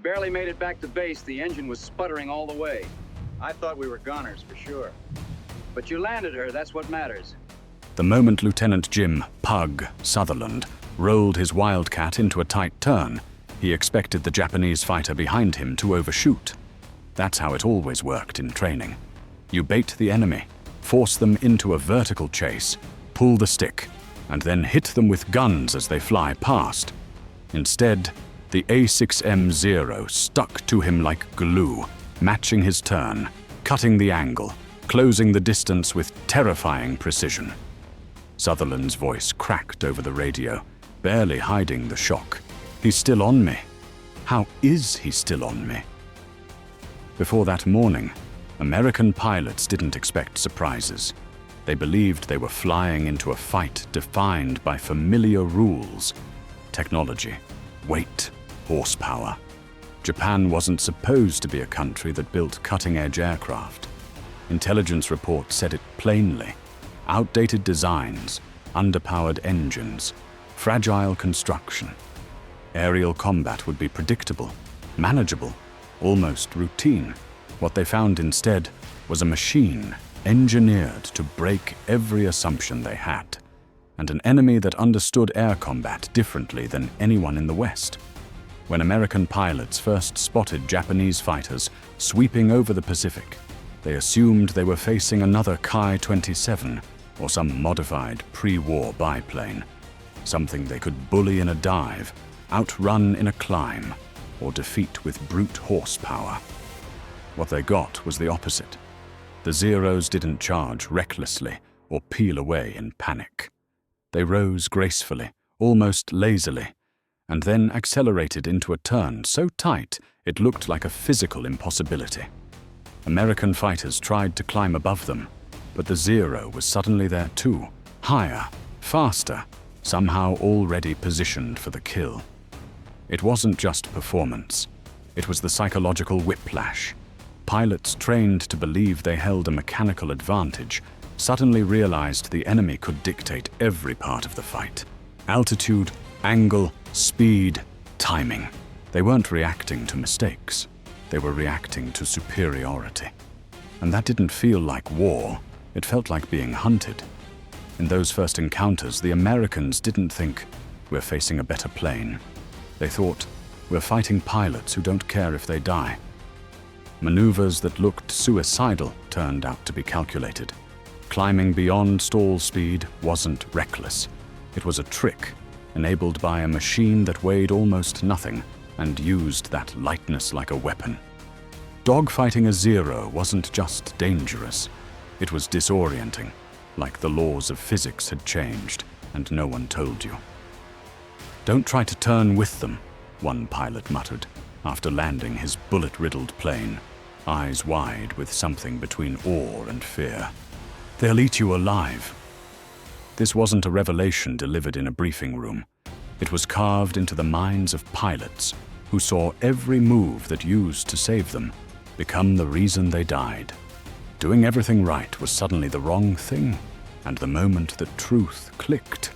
barely made it back to base, the engine was sputtering all the way. I thought we were goners for sure. But you landed her, that's what matters. The moment Lieutenant Jim "Pug" Sutherland rolled his Wildcat into a tight turn, he expected the Japanese fighter behind him to overshoot. That's how it always worked in training. You bait the enemy, force them into a vertical chase, pull the stick, and then hit them with guns as they fly past. Instead, the A6M0 stuck to him like glue, matching his turn, cutting the angle, closing the distance with terrifying precision. Sutherland's voice cracked over the radio, barely hiding the shock. He's still on me. How is he still on me? Before that morning, American pilots didn't expect surprises. They believed they were flying into a fight defined by familiar rules: technology, weight, horsepower. Japan wasn't supposed to be a country that built cutting-edge aircraft. Intelligence reports said it plainly: outdated designs, underpowered engines, fragile construction. Aerial combat would be predictable, manageable, almost routine. What they found instead was a machine engineered to break every assumption they had, and an enemy that understood air combat differently than anyone in the West. When American pilots first spotted Japanese fighters sweeping over the Pacific, they assumed they were facing another Ki-27 or some modified pre-war biplane, something they could bully in a dive, outrun in a climb, or defeat with brute horsepower. What they got was the opposite. The Zeros didn't charge recklessly or peel away in panic. They rose gracefully, almost lazily, and then accelerated into a turn so tight it looked like a physical impossibility. American fighters tried to climb above them, but the Zero was suddenly there too, higher, faster, somehow already positioned for the kill. It wasn't just performance. It was the psychological whiplash. Pilots trained to believe they held a mechanical advantage suddenly realized the enemy could dictate every part of the fight. Altitude, angle, speed, timing. They weren't reacting to mistakes. They were reacting to superiority. And that didn't feel like war. It felt like being hunted. In those first encounters, the Americans didn't think, "We're facing a better plane." They thought, "We're fighting pilots who don't care if they die." Maneuvers that looked suicidal turned out to be calculated. Climbing beyond stall speed wasn't reckless. It was a trick, enabled by a machine that weighed almost nothing and used that lightness like a weapon. Dogfighting a Zero wasn't just dangerous. It was disorienting, like the laws of physics had changed and no one told you. "Don't try to turn with them," one pilot muttered, after landing his bullet-riddled plane, eyes wide with something between awe and fear. "They'll eat you alive." This wasn't a revelation delivered in a briefing room. It was carved into the minds of pilots who saw every move that used to save them become the reason they died. Doing everything right was suddenly the wrong thing, and the moment that truth clicked,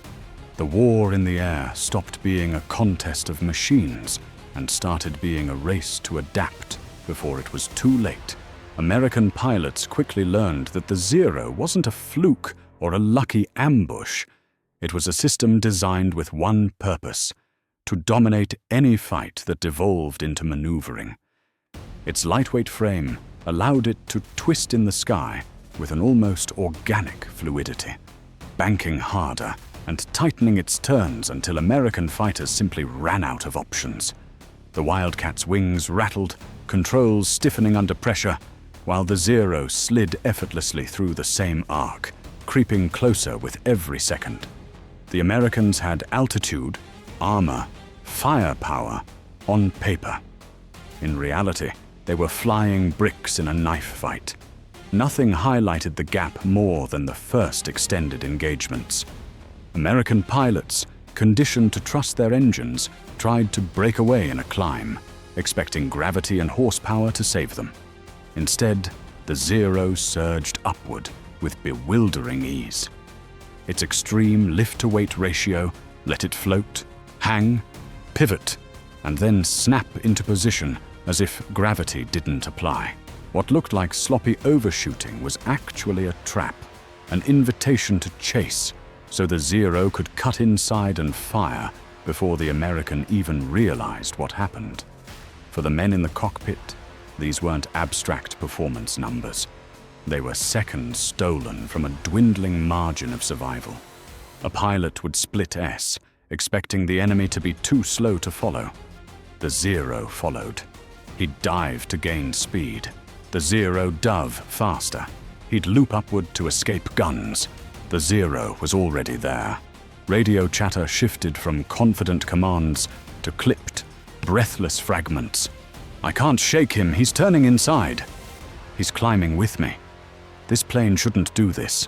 the war in the air stopped being a contest of machines and started being a race to adapt before it was too late. American pilots quickly learned that the Zero wasn't a fluke or a lucky ambush. It was a system designed with one purpose: to dominate any fight that devolved into maneuvering. Its lightweight frame allowed it to twist in the sky with an almost organic fluidity, banking harder and tightening its turns until American fighters simply ran out of options. The Wildcat's wings rattled, controls stiffening under pressure, while the Zero slid effortlessly through the same arc, creeping closer with every second. The Americans had altitude, armor, firepower on paper. In reality, they were flying bricks in a knife fight. Nothing highlighted the gap more than the first extended engagements. American pilots, conditioned to trust their engines, tried to break away in a climb, expecting gravity and horsepower to save them. Instead, the Zero surged upward with bewildering ease. Its extreme lift-to-weight ratio let it float, hang, pivot, and then snap into position as if gravity didn't apply. What looked like sloppy overshooting was actually a trap, an invitation to chase, so the Zero could cut inside and fire before the American even realized what happened. For the men in the cockpit, these weren't abstract performance numbers. They were seconds stolen from a dwindling margin of survival. A pilot would split S, expecting the enemy to be too slow to follow. The Zero followed. He'd dive to gain speed. The Zero dove faster. He'd loop upward to escape guns. The Zero was already there. Radio chatter shifted from confident commands to clipped, breathless fragments. "I can't shake him, he's turning inside. He's climbing with me. This plane shouldn't do this."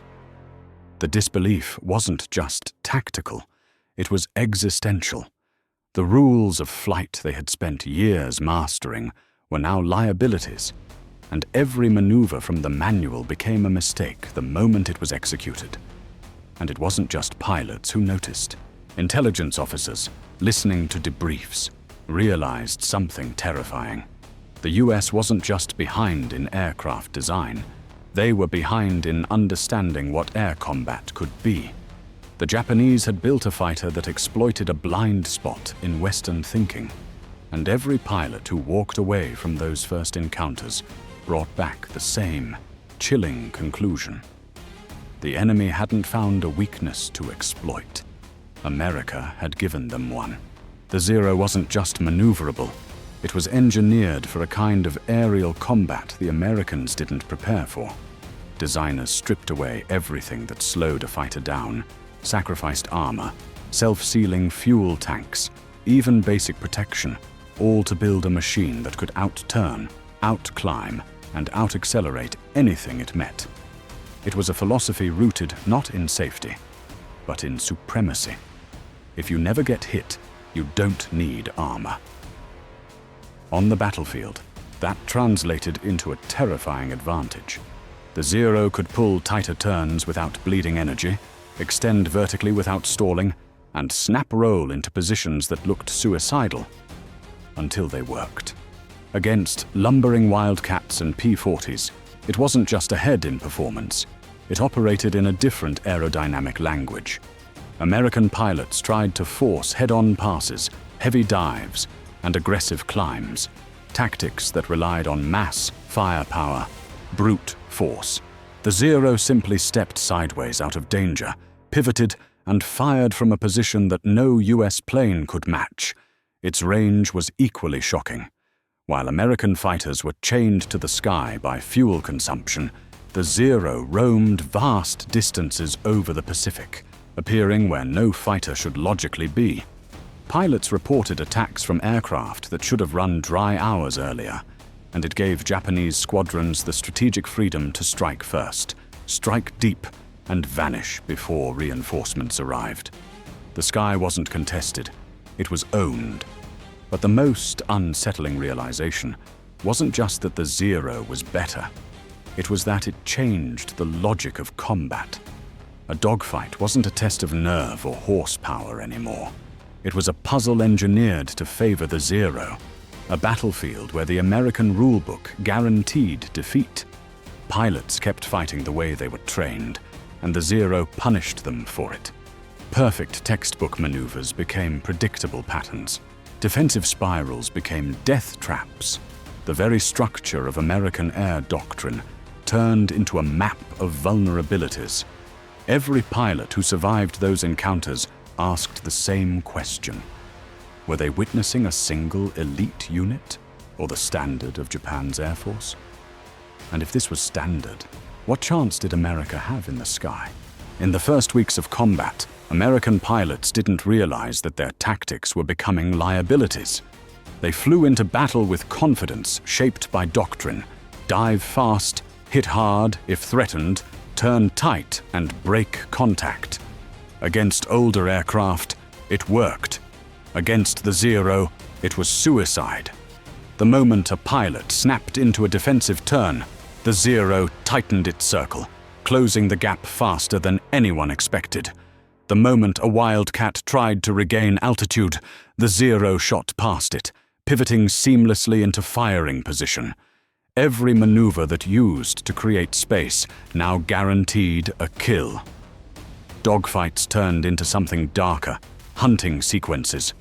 The disbelief wasn't just tactical, it was existential. The rules of flight they had spent years mastering were now liabilities, and every maneuver from the manual became a mistake the moment it was executed. And it wasn't just pilots who noticed. Intelligence officers, listening to debriefs, realized something terrifying. The US wasn't just behind in aircraft design, they were behind in understanding what air combat could be. The Japanese had built a fighter that exploited a blind spot in Western thinking, and every pilot who walked away from those first encounters brought back the same chilling conclusion. The enemy hadn't found a weakness to exploit. America had given them one. The Zero wasn't just maneuverable, it was engineered for a kind of aerial combat the Americans didn't prepare for. Designers stripped away everything that slowed a fighter down, sacrificed armor, self-sealing fuel tanks, even basic protection, all to build a machine that could outturn, outclimb, and out-accelerate anything it met. It was a philosophy rooted not in safety, but in supremacy. If you never get hit, you don't need armor. On the battlefield, that translated into a terrifying advantage. The Zero could pull tighter turns without bleeding energy, extend vertically without stalling, and snap roll into positions that looked suicidal, until they worked. Against lumbering Wildcats and P-40s, it wasn't just ahead in performance, it operated in a different aerodynamic language. American pilots tried to force head-on passes, heavy dives, and aggressive climbs, tactics that relied on mass, firepower, brute force. The Zero simply stepped sideways out of danger, pivoted, and fired from a position that no US plane could match. Its range was equally shocking. While American fighters were chained to the sky by fuel consumption, the Zero roamed vast distances over the Pacific, appearing where no fighter should logically be. Pilots reported attacks from aircraft that should have run dry hours earlier, and it gave Japanese squadrons the strategic freedom to strike first, strike deep, and vanish before reinforcements arrived. The sky wasn't contested, it was owned. But the most unsettling realization wasn't just that the Zero was better, it was that it changed the logic of combat. A dogfight wasn't a test of nerve or horsepower anymore. It was a puzzle engineered to favor the Zero, a battlefield where the American rulebook guaranteed defeat. Pilots kept fighting the way they were trained, and the Zero punished them for it. Perfect textbook maneuvers became predictable patterns. Defensive spirals became death traps. The very structure of American air doctrine turned into a map of vulnerabilities. Every pilot who survived those encounters asked the same question. Were they witnessing a single elite unit, or the standard of Japan's Air Force? And if this was standard, what chance did America have in the sky? In the first weeks of combat, American pilots didn't realize that their tactics were becoming liabilities. They flew into battle with confidence shaped by doctrine, dive fast, hit hard if threatened, turn tight, and break contact. Against older aircraft, it worked. Against the Zero, it was suicide. The moment a pilot snapped into a defensive turn, the Zero tightened its circle, closing the gap faster than anyone expected. The moment a Wildcat tried to regain altitude, the Zero shot past it, pivoting seamlessly into firing position. Every maneuver that used to create space now guaranteed a kill. Dogfights turned into something darker, hunting sequences.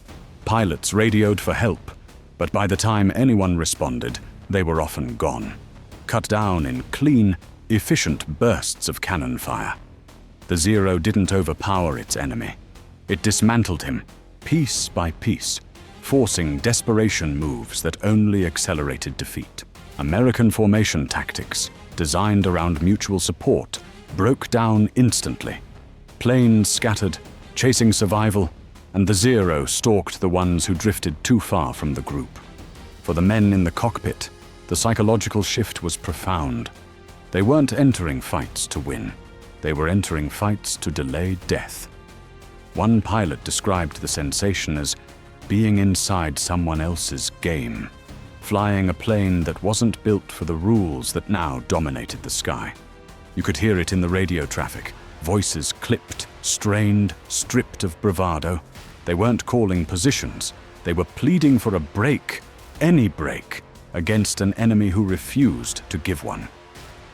Pilots radioed for help, but by the time anyone responded, they were often gone, cut down in clean, efficient bursts of cannon fire. The Zero didn't overpower its enemy. It dismantled him, piece by piece, forcing desperation moves that only accelerated defeat. American formation tactics, designed around mutual support, broke down instantly. Planes scattered, chasing survival, and the Zero stalked the ones who drifted too far from the group. For the men in the cockpit, the psychological shift was profound. They weren't entering fights to win. They were entering fights to delay death. One pilot described the sensation as being inside someone else's game, flying a plane that wasn't built for the rules that now dominated the sky. You could hear it in the radio traffic, voices clipped, strained, stripped of bravado. They weren't calling positions. They were pleading for a break, any break, against an enemy who refused to give one.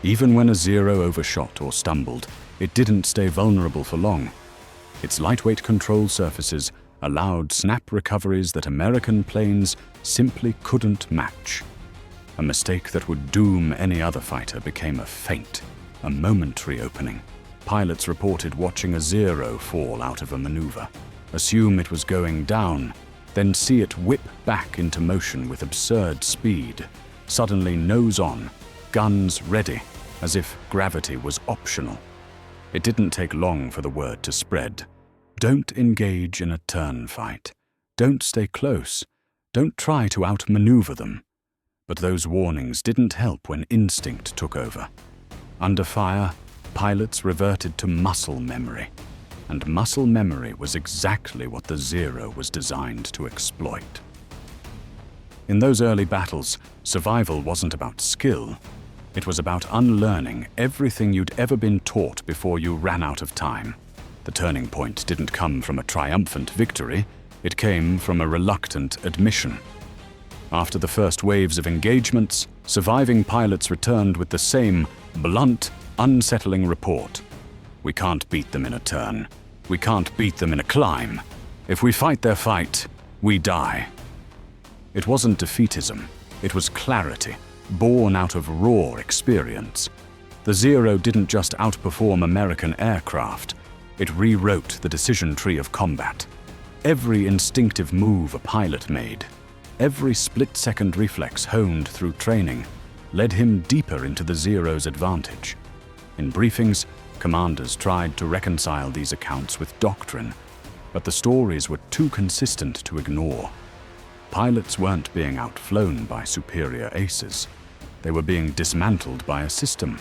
Even when a Zero overshot or stumbled, it didn't stay vulnerable for long. Its lightweight control surfaces allowed snap recoveries that American planes simply couldn't match. A mistake that would doom any other fighter became a feint, a momentary opening. Pilots reported watching a Zero fall out of a maneuver, assume it was going down, then see it whip back into motion with absurd speed, suddenly nose on, guns ready, as if gravity was optional. It didn't take long for the word to spread. Don't engage in a turn fight. Don't stay close. Don't try to outmaneuver them. But those warnings didn't help when instinct took over. Under fire, pilots reverted to muscle memory. And muscle memory was exactly what the Zero was designed to exploit. In those early battles, survival wasn't about skill. It was about unlearning everything you'd ever been taught before you ran out of time. The turning point didn't come from a triumphant victory. It came from a reluctant admission. After the first waves of engagements, surviving pilots returned with the same blunt, unsettling report. We can't beat them in a turn. We can't beat them in a climb. If we fight their fight, we die. It wasn't defeatism. It was clarity, born out of raw experience. The Zero didn't just outperform American aircraft. It rewrote the decision tree of combat. Every instinctive move a pilot made, every split-second reflex honed through training, led him deeper into the Zero's advantage. In briefings, commanders tried to reconcile these accounts with doctrine, but the stories were too consistent to ignore. Pilots weren't being outflown by superior aces. They were being dismantled by a system.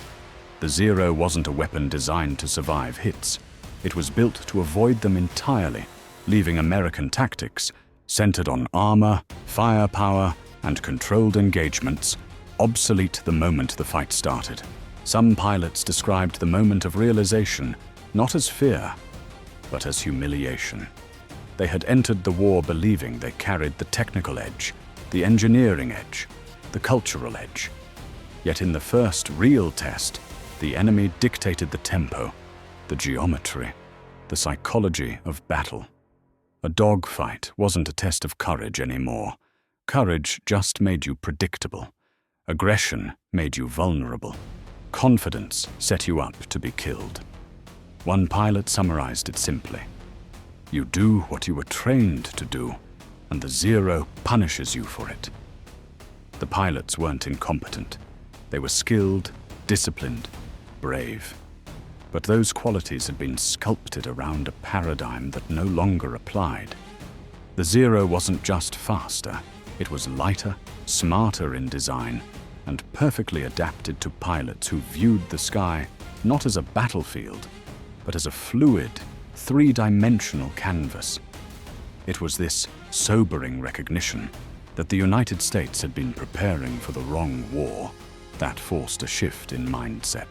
The Zero wasn't a weapon designed to survive hits. It was built to avoid them entirely, leaving American tactics, centered on armor, firepower, and controlled engagements, obsolete the moment the fight started. Some pilots described the moment of realization not as fear, but as humiliation. They had entered the war believing they carried the technical edge, the engineering edge, the cultural edge. Yet in the first real test, the enemy dictated the tempo, the geometry, the psychology of battle. A dogfight wasn't a test of courage anymore. Courage just made you predictable. Aggression made you vulnerable. Confidence set you up to be killed. One pilot summarized it simply. You do what you were trained to do, and the Zero punishes you for it. The pilots weren't incompetent. They were skilled, disciplined, brave. But those qualities had been sculpted around a paradigm that no longer applied. The Zero wasn't just faster. It was lighter, smarter in design, and perfectly adapted to pilots who viewed the sky not as a battlefield, but as a fluid, three-dimensional canvas. It was this sobering recognition that the United States had been preparing for the wrong war that forced a shift in mindset.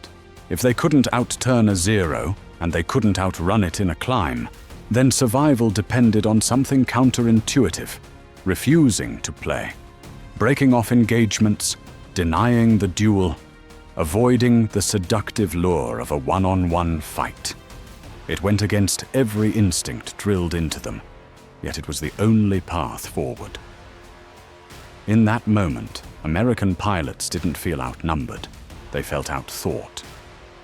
If they couldn't outturn a Zero, and they couldn't outrun it in a climb, then survival depended on something counterintuitive: refusing to play, breaking off engagements, denying the duel, avoiding the seductive lure of a one-on-one fight. It went against every instinct drilled into them, yet it was the only path forward. In that moment, American pilots didn't feel outnumbered, they felt outthought.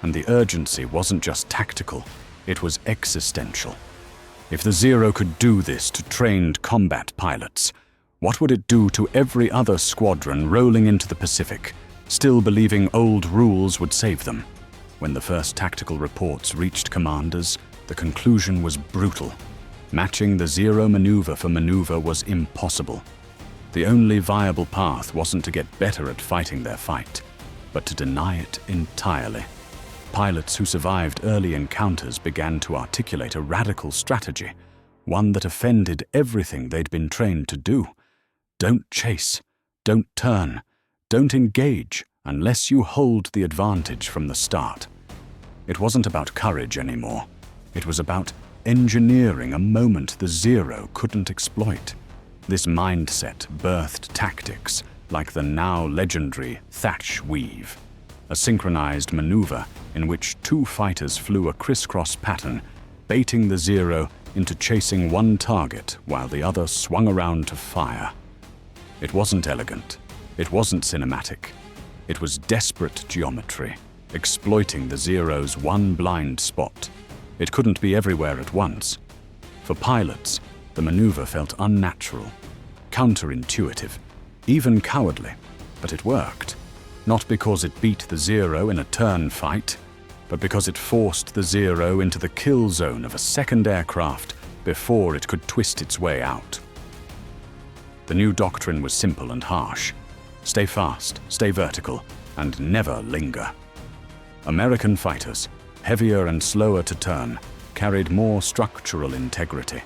And the urgency wasn't just tactical, it was existential. If the Zero could do this to trained combat pilots, what would it do to every other squadron rolling into the Pacific, still believing old rules would save them? When the first tactical reports reached commanders, the conclusion was brutal. Matching the Zero maneuver for maneuver was impossible. The only viable path wasn't to get better at fighting their fight, but to deny it entirely. Pilots who survived early encounters began to articulate a radical strategy, one that offended everything they'd been trained to do. Don't chase, don't turn, don't engage unless you hold the advantage from the start. It wasn't about courage anymore. It was about engineering a moment the Zero couldn't exploit. This mindset birthed tactics like the now legendary Thatch Weave, a synchronized maneuver in which two fighters flew a crisscross pattern, baiting the Zero into chasing one target while the other swung around to fire. It wasn't elegant. It wasn't cinematic. It was desperate geometry, exploiting the Zero's one blind spot. It couldn't be everywhere at once. For pilots, the maneuver felt unnatural, counterintuitive, even cowardly, but it worked. Not because it beat the Zero in a turn fight, but because it forced the Zero into the kill zone of a second aircraft before it could twist its way out. The new doctrine was simple and harsh: stay fast, stay vertical, and never linger. American fighters, heavier and slower to turn, carried more structural integrity.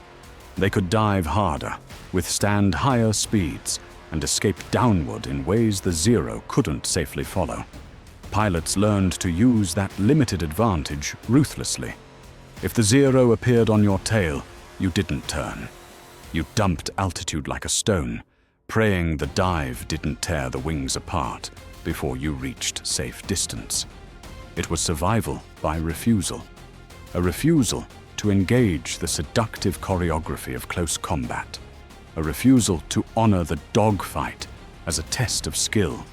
They could dive harder, withstand higher speeds, and escape downward in ways the Zero couldn't safely follow. Pilots learned to use that limited advantage ruthlessly. If the Zero appeared on your tail, you didn't turn. You dumped altitude like a stone, praying the dive didn't tear the wings apart before you reached safe distance. It was survival by refusal. A refusal to engage the seductive choreography of close combat. A refusal to honor the dogfight as a test of skill.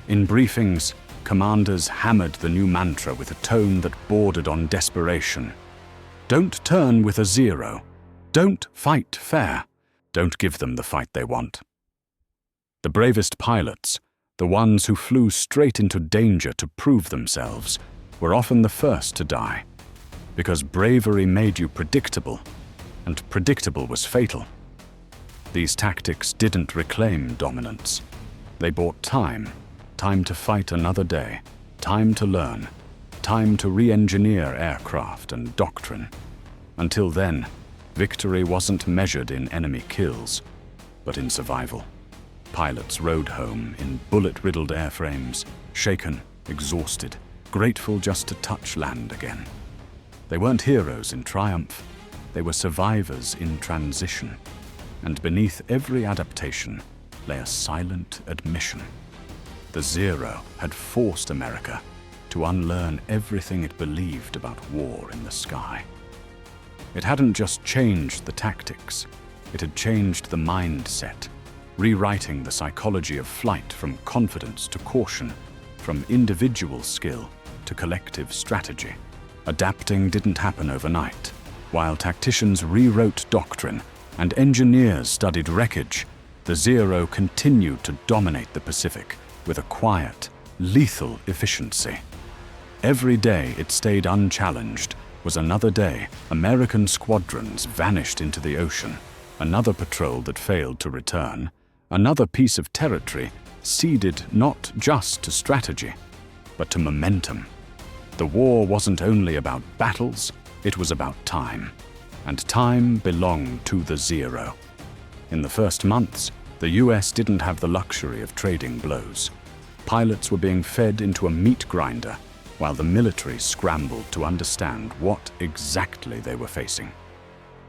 In briefings, commanders hammered the new mantra with a tone that bordered on desperation. Don't turn with a Zero. Don't fight fair. Don't give them the fight they want. The bravest pilots, the ones who flew straight into danger to prove themselves, were often the first to die. Because bravery made you predictable, and predictable was fatal. These tactics didn't reclaim dominance. They bought time to fight another day, time to learn, time to re-engineer aircraft and doctrine. Until then, victory wasn't measured in enemy kills, but in survival. Pilots rode home in bullet-riddled airframes, shaken, exhausted, grateful just to touch land again. They weren't heroes in triumph, they were survivors in transition. And beneath every adaptation lay a silent admission. The Zero had forced America to unlearn everything it believed about war in the sky. It hadn't just changed the tactics, it had changed the mindset, rewriting the psychology of flight from confidence to caution, from individual skill to collective strategy. Adapting didn't happen overnight. While tacticians rewrote doctrine and engineers studied wreckage, the Zero continued to dominate the Pacific with a quiet, lethal efficiency. Every day it stayed unchallenged was another day American squadrons vanished into the ocean, another patrol that failed to return, another piece of territory ceded not just to strategy, but to momentum. The war wasn't only about battles, it was about time. And time belonged to the Zero. In the first months, the US didn't have the luxury of trading blows. Pilots were being fed into a meat grinder, while the military scrambled to understand what exactly they were facing.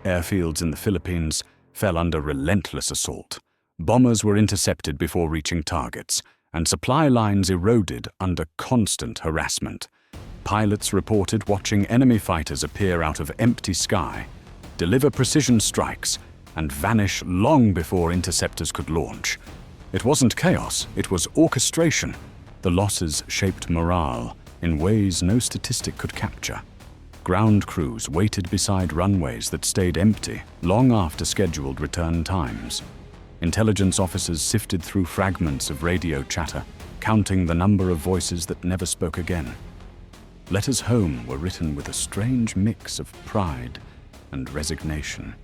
Airfields in the Philippines fell under relentless assault. Bombers were intercepted before reaching targets, and supply lines eroded under constant harassment. Pilots reported watching enemy fighters appear out of empty sky, deliver precision strikes, and vanish long before interceptors could launch. It wasn't chaos, it was orchestration. The losses shaped morale in ways no statistic could capture. Ground crews waited beside runways that stayed empty long after scheduled return times. Intelligence officers sifted through fragments of radio chatter, counting the number of voices that never spoke again. Letters home were written with a strange mix of pride and resignation,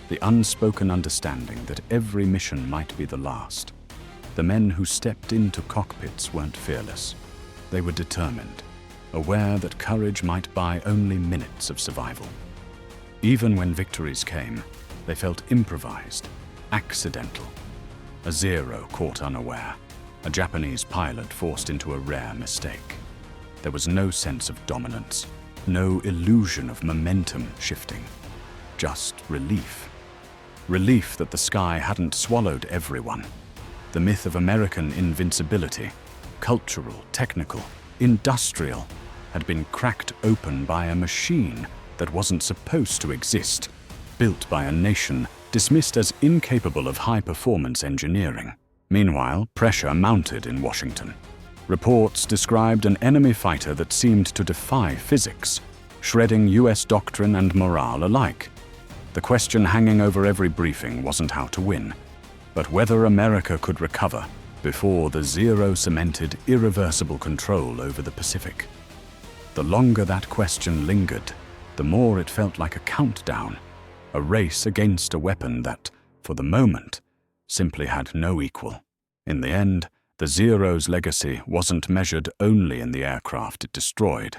the unspoken understanding that every mission might be the last. The men who stepped into cockpits weren't fearless. They were determined, aware that courage might buy only minutes of survival. Even when victories came, they felt improvised, accidental. A Zero caught unaware, a Japanese pilot forced into a rare mistake. There was no sense of dominance, no illusion of momentum shifting, just relief. Relief that the sky hadn't swallowed everyone. The myth of American invincibility, cultural, technical, industrial, had been cracked open by a machine that wasn't supposed to exist, built by a nation dismissed as incapable of high-performance engineering. Meanwhile, pressure mounted in Washington. Reports described an enemy fighter that seemed to defy physics, shredding US doctrine and morale alike. The question hanging over every briefing wasn't how to win, but whether America could recover before the Zero cemented irreversible control over the Pacific. The longer that question lingered, the more it felt like a countdown, a race against a weapon that, for the moment, simply had no equal. In the end, the Zero's legacy wasn't measured only in the aircraft it destroyed,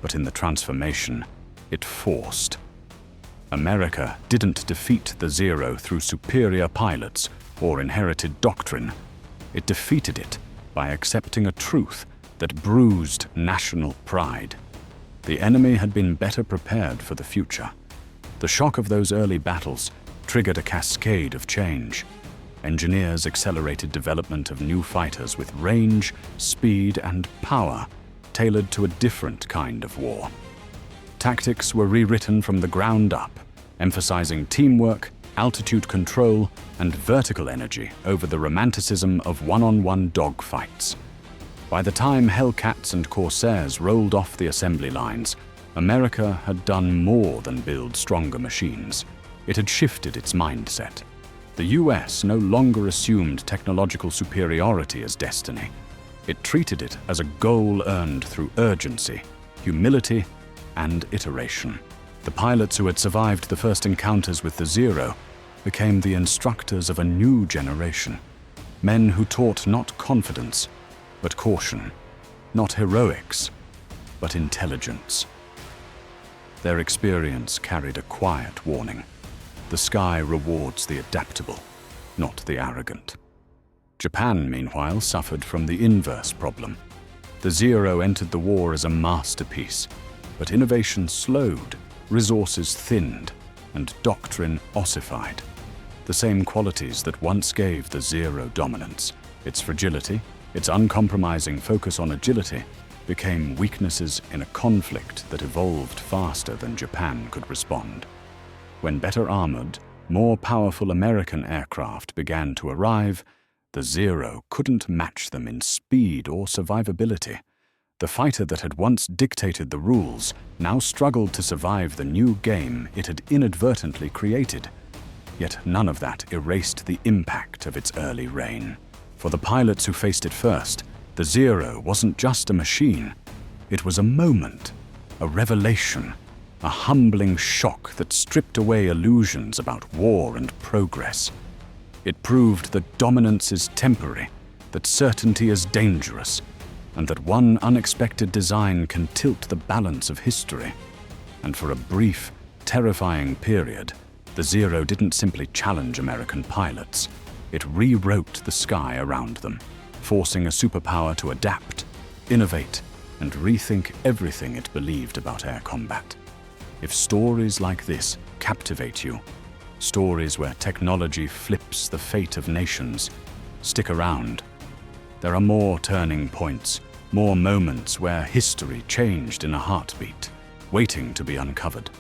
but in the transformation it forced. America didn't defeat the Zero through superior pilots or inherited doctrine. It defeated it by accepting a truth that bruised national pride. The enemy had been better prepared for the future. The shock of those early battles triggered a cascade of change. Engineers accelerated development of new fighters with range, speed, and power tailored to a different kind of war. Tactics were rewritten from the ground up, emphasizing teamwork, altitude control, and vertical energy over the romanticism of one-on-one dogfights. By the time Hellcats and Corsairs rolled off the assembly lines, America had done more than build stronger machines. It had shifted its mindset. The US no longer assumed technological superiority as destiny. It treated it as a goal earned through urgency, humility, and iteration. The pilots who had survived the first encounters with the Zero became the instructors of a new generation. Men who taught not confidence, but caution. Not heroics, but intelligence. Their experience carried a quiet warning. The sky rewards the adaptable, not the arrogant. Japan, meanwhile, suffered from the inverse problem. The Zero entered the war as a masterpiece, but innovation slowed, resources thinned, and doctrine ossified. The same qualities that once gave the Zero dominance, its fragility, its uncompromising focus on agility, became weaknesses in a conflict that evolved faster than Japan could respond. When better armored, more powerful American aircraft began to arrive, the Zero couldn't match them in speed or survivability. The fighter that had once dictated the rules now struggled to survive the new game it had inadvertently created. Yet none of that erased the impact of its early reign. For the pilots who faced it first, the Zero wasn't just a machine. It was a moment, a revelation, a humbling shock that stripped away illusions about war and progress. It proved that dominance is temporary, that certainty is dangerous, and that one unexpected design can tilt the balance of history. And for a brief, terrifying period, the Zero didn't simply challenge American pilots. It rewrote the sky around them, forcing a superpower to adapt, innovate, and rethink everything it believed about air combat. If stories like this captivate you, stories where technology flips the fate of nations, stick around. There are more turning points, more moments where history changed in a heartbeat, waiting to be uncovered.